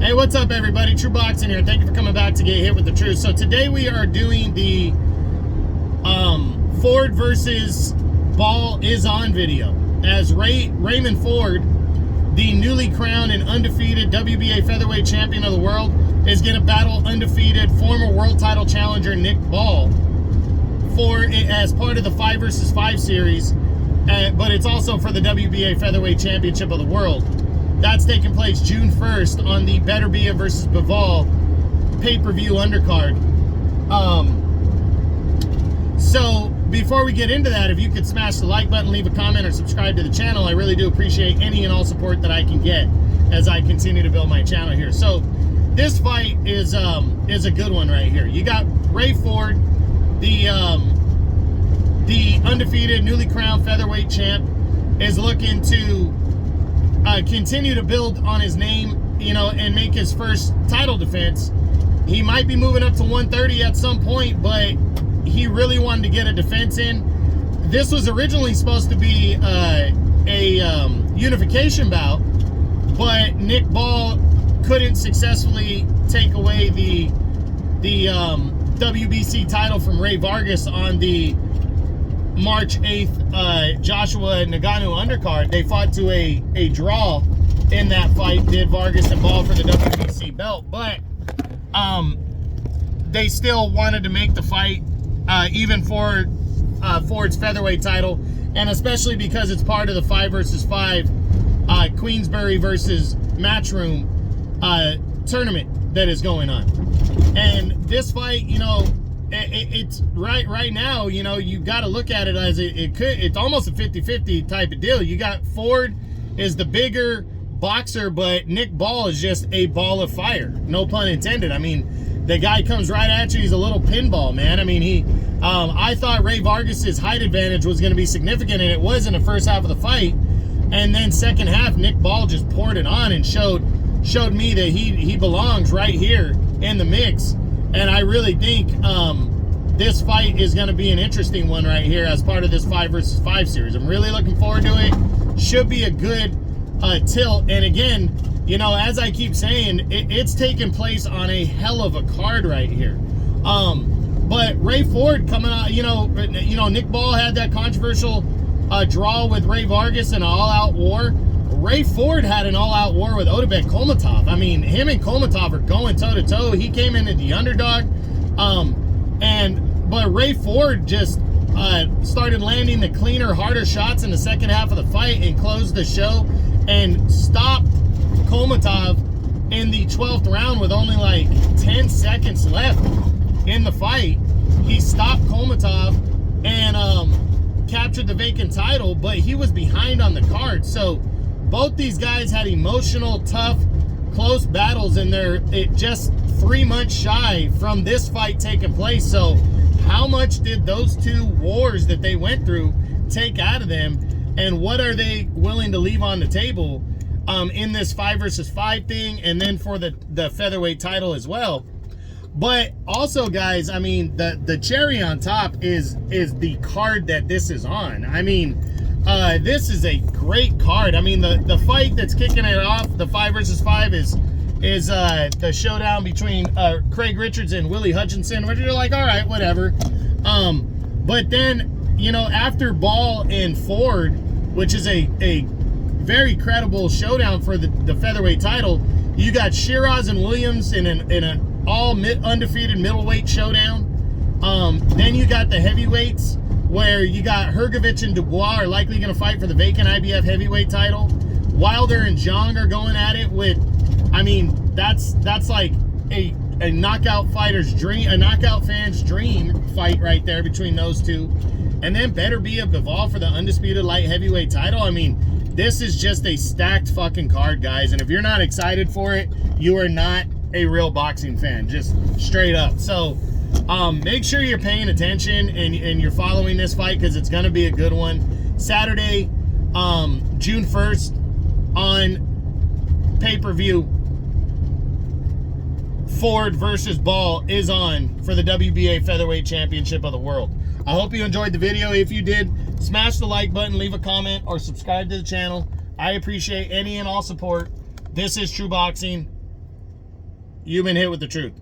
Hey, what's up, everybody? True Boxing here. Thank you for coming back to Get Hit with the Truth. So today we are doing the Ford versus Ball is on video. As Raymond Ford, the newly crowned and undefeated WBA Featherweight Champion of the world, is going to battle undefeated former world title challenger Nick Ball as part of the 5 vs. 5 series, but it's also for the WBA Featherweight Championship of the world. That's taking place June 1st on the Beterbiev versus Bivol pay-per-view undercard. So before we get into that, if you could smash the like button, leave a comment, or subscribe to the channel, I really do appreciate any and all support that I can get as I continue to build my channel here. So this fight is a good one right here. You got Ray Ford, the undefeated, newly crowned featherweight champ, is looking to continue to build on his name, and make his first title defense. He might be moving up to 130 at some point, but he really wanted to get a defense in. This was originally supposed to be a unification bout, but Nick Ball couldn't successfully take away the WBC title from Ray Vargas on the March 8th Joshua Nagano undercard. They fought to a draw in that fight, did Vargas and Ball, for the WBC belt, but they still wanted to make the fight even for Ford's featherweight title, and especially because it's part of the 5 vs. 5 Queensbury versus Matchroom tournament that is going on. And this fight, it's right now, you got to look at it as it's almost a 50-50 type of deal. You got Ford is the bigger boxer, but Nick Ball is just a ball of fire, no pun intended. I mean, the guy comes right at you. He's a little pinball, man. I mean, I thought Ray Vargas's height advantage was going to be significant, and it was in the first half of the fight. And then second half, Nick Ball just poured it on and showed me that he belongs right here in the mix. And I really think this fight is going to be an interesting one right here as part of this 5 vs. 5 series. I'm really looking forward to it. Should be a good tilt. And again, as I keep saying, it's taking place on a hell of a card right here. But Ray Ford coming out, Nick Ball had that controversial draw with Ray Vargas in an all-out war. Ray Ford had an all-out war with Otabek Kolmatov. I mean, him and Kolmatov are going toe-to-toe. He came in at the underdog. But Ray Ford just started landing the cleaner, harder shots in the second half of the fight and closed the show and stopped Kolmatov in the 12th round with only like 10 seconds left in the fight. He stopped Kolmatov and captured the vacant title, but he was behind on the card. So both these guys had emotional, tough, close battles, and they're just 3 months shy from this fight taking place. So how much did those two wars that they went through take out of them, and what are they willing to leave on the table in this 5 vs. 5 thing, and then for the featherweight title as well? But also, guys, I mean, the cherry on top is the card that this is on. I mean, this is a great card. I mean, the fight that's kicking it off, the 5 vs. 5, is the showdown between Craig Richards and Willie Hutchinson, which you're like, all right, whatever. But then, after Ball and Ford, which is a very credible showdown for the featherweight title, you got Shiraz and Williams in an all undefeated middleweight showdown. Then you got the heavyweights, where you got Hrgovic and Dubois are likely going to fight for the vacant IBF heavyweight title. Wilder and Zhang are going at it with, I mean, that's like a knockout fighter's dream, a knockout fan's dream fight right there between those two. And then Beterbiev Bivol for the undisputed light heavyweight title. I mean, this is just a stacked fucking card, guys. And if you're not excited for it, you are not a real boxing fan, just straight up. So make sure you're paying attention and you're following this fight, because it's going to be a good one. Saturday, June 1st on pay-per-view, Ford versus Ball is on for the WBA Featherweight Championship of the world. I hope you enjoyed the video. If you did, smash the like button, leave a comment, or subscribe to the channel. I appreciate any and all support. This is True Boxing. You've been hit with the truth.